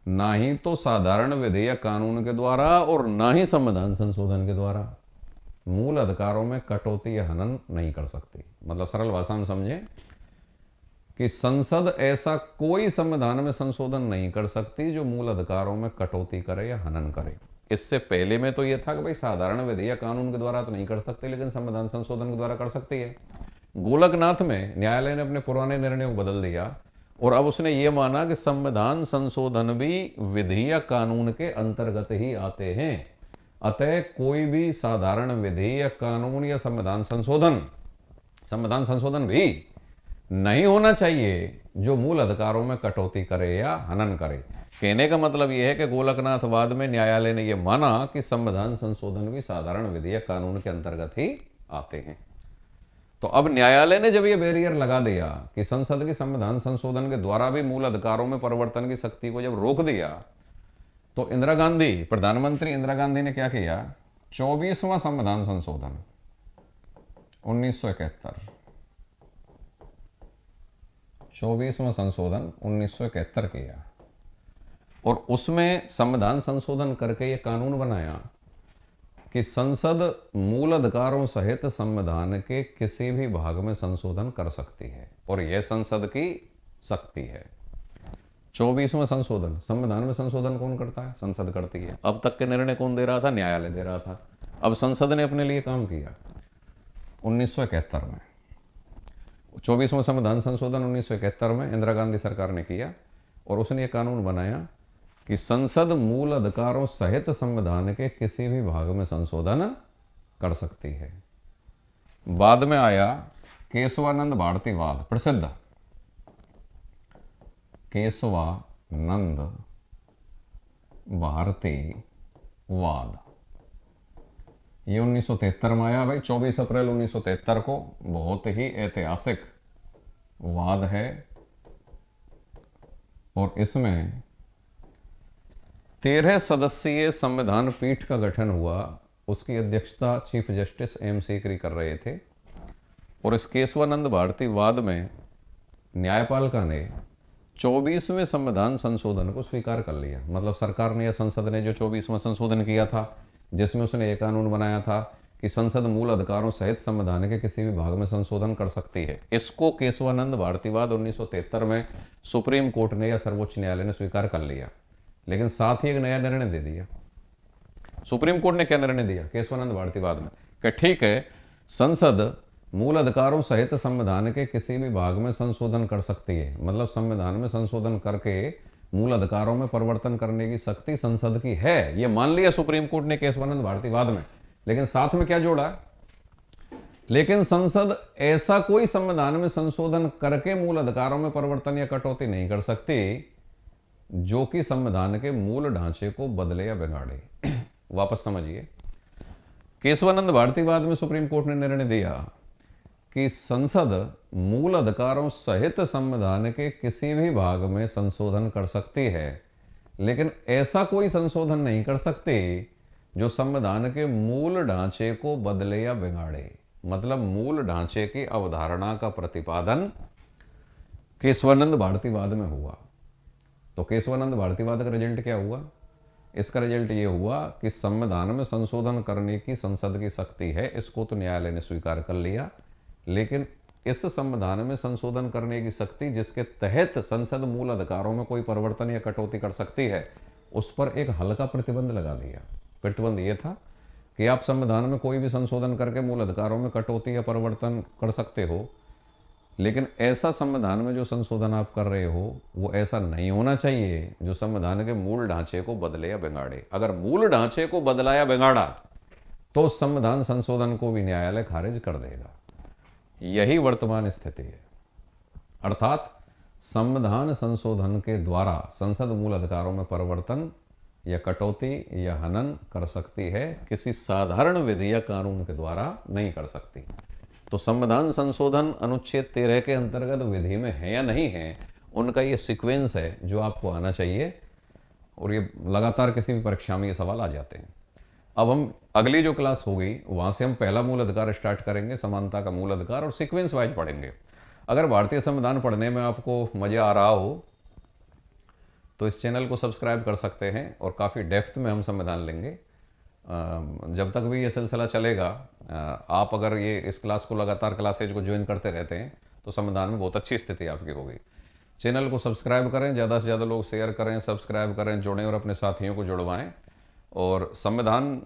ना ही तो साधारण विधि या कानून के द्वारा और ना ही संविधान संशोधन के द्वारा मूल अधिकारों में कटौती या हनन नहीं कर सकती। मतलब सरल भाषा में समझें कि संसद ऐसा कोई संविधान में संशोधन नहीं कर सकती जो मूल अधिकारों में कटौती करे या हनन करे। इससे पहले में तो यह था कि भाई साधारण विधि या कानून के द्वारा तो नहीं कर सकती, लेकिन संविधान संशोधन के द्वारा कर सकती है। गोलकनाथ में न्यायालय ने अपने पुराने निर्णयों को बदल दिया और अब उसने ये माना कि संविधान संशोधन भी विधि या कानून के अंतर्गत ही आते हैं, अतः कोई भी साधारण विधि या कानून या संविधान संशोधन भी नहीं होना चाहिए जो मूल अधिकारों में कटौती करे या हनन करे। कहने का मतलब यह है कि गोलकनाथवाद में न्यायालय ने यह माना कि संविधान संशोधन भी साधारण विधि या कानून के अंतर्गत ही आते हैं। तो अब न्यायालय ने जब यह बैरियर लगा दिया कि संसद की संविधान संशोधन के द्वारा भी मूल अधिकारों में परिवर्तन की शक्ति को जब रोक दिया, तो इंदिरा गांधी, प्रधानमंत्री इंदिरा गांधी ने क्या किया, 24वां संविधान संशोधन 1971, 24वां संशोधन 1971 किया और उसमें संविधान संशोधन करके यह कानून बनाया कि संसद मूल अधिकारों सहित संविधान के किसी भी भाग में संशोधन कर सकती है और यह संसद की शक्ति है। 24वां संशोधन, संविधान में संशोधन कौन करता है? संसद करती है। अब तक के निर्णय कौन दे रहा था? न्यायालय दे रहा था। अब संसद ने अपने लिए काम किया 1971 में। 24वां संविधान संशोधन 1971 में इंदिरा गांधी सरकार ने किया और उसने ये कानून बनाया कि संसद मूल अधिकारों सहित संविधान के किसी भी भाग में संशोधन कर सकती है। बाद में आया केशवानंद भारतीवाद, प्रसिद्ध केशवानंद भारतीवाद, ये 1973 में आया। भाई 24 अप्रैल 1973 को, बहुत ही ऐतिहासिक वाद है और इसमें 13 सदस्यीय संविधान पीठ का गठन हुआ। उसकी अध्यक्षता चीफ जस्टिस एम सीकरी कर रहे थे और इस केशवानंद भारतीवाद में न्यायपालिका ने 24वें संविधान संशोधन को स्वीकार कर लिया। मतलब सरकार ने या संसद ने जो 24वां संशोधन किया था, जिसमें उसने यह कानून बनाया था कि संसद मूल अधिकारों सहित संविधान के किसी भी भाग में संशोधन कर सकती है, इसको केशवानंद भारतीवाद 1973 में सुप्रीम कोर्ट ने या सर्वोच्च न्यायालय ने स्वीकार कर लिया। लेकिन साथ ही एक नया निर्णय दे दिया। सुप्रीम कोर्ट ने क्या निर्णय दिया केशवानंद भारतीवाद में कि ठीक है, संसद मूल अधिकारों सहित संविधान के किसी भी भाग में संशोधन कर सकती है। मतलब संविधान में संशोधन करके मूल अधिकारों में परिवर्तन करने की शक्ति संसद की है, यह मान लिया सुप्रीम कोर्ट ने केशवानंद भारतीवाद में। लेकिन साथ में क्या जोड़ा, लेकिन संसद ऐसा कोई संविधान में संशोधन करके मूल अधिकारों में परिवर्तन या कटौती नहीं कर सकती जो कि संविधान के मूल ढांचे को बदले या बिगाड़े। वापस समझिए, केशवानंद भारतीवाद में सुप्रीम कोर्ट ने निर्णय दिया कि संसद मूल अधिकारों सहित संविधान के किसी भी भाग में संशोधन कर सकती है, लेकिन ऐसा कोई संशोधन नहीं कर सकती जो संविधान के मूल ढांचे को बदले या बिगाड़े। मतलब मूल ढांचे की अवधारणा का प्रतिपादन केशवानंद भारतीवाद में हुआ। तो केशवानंद भारतीवाद का रिजल्ट क्या हुआ? इसका रिजल्ट ये हुआ कि संविधान में संशोधन करने की संसद की शक्ति है, इसको तो न्यायालय ने स्वीकार कर लिया। लेकिन इस संविधान में संशोधन करने की शक्ति जिसके तहत संसद मूल अधिकारों में कोई परिवर्तन या कटौती कर सकती है, उस पर एक हल्का प्रतिबंध लगा दिया। प्रतिबंध ये था कि आप संविधान में कोई भी संशोधन करके मूल अधिकारों में कटौती या परिवर्तन कर सकते हो, लेकिन ऐसा संविधान में जो संशोधन आप कर रहे हो वो ऐसा नहीं होना चाहिए जो संविधान के मूल ढांचे को बदले या बिगाड़े। अगर मूल ढांचे को बदला या बिगाड़ा तो संविधान संशोधन को भी न्यायालय खारिज कर देगा। यही वर्तमान स्थिति है। अर्थात संविधान संशोधन के द्वारा संसद मूल अधिकारों में परिवर्तन या कटौती या हनन कर सकती है, किसी साधारण विधि या कानून के द्वारा नहीं कर सकती। तो संविधान संशोधन अनुच्छेद 13 के अंतर्गत विधि में है या नहीं है, उनका ये सीक्वेंस है जो आपको आना चाहिए और ये लगातार किसी भी परीक्षा में ये सवाल आ जाते हैं। अब हम अगली जो क्लास होगी वहाँ से हम पहला मूल अधिकार स्टार्ट करेंगे, समानता का मूल अधिकार, और सीक्वेंस वाइज पढ़ेंगे। अगर भारतीय संविधान पढ़ने में आपको मज़ा आ रहा हो तो इस चैनल को सब्सक्राइब कर सकते हैं और काफ़ी डेप्थ में हम संविधान लेंगे। जब तक भी ये सिलसिला चलेगा, आप अगर ये इस क्लास को लगातार क्लासेज को ज्वाइन करते रहते हैं तो संविधान में बहुत अच्छी स्थिति आपकी होगी। चैनल को सब्सक्राइब करें, ज़्यादा से ज़्यादा लोग शेयर करें, सब्सक्राइब करें, जुड़ें और अपने साथियों को जुड़वाएं। और संविधान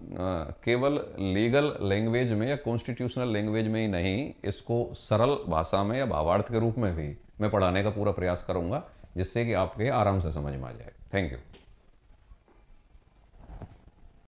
केवल लीगल लैंग्वेज में या कॉन्स्टिट्यूशनल लैंग्वेज में ही नहीं, इसको सरल भाषा में या भावार्थ के रूप में भी मैं पढ़ाने का पूरा प्रयास करूंगा, जिससे कि आपके आराम से समझ में आ जाए। Thank you.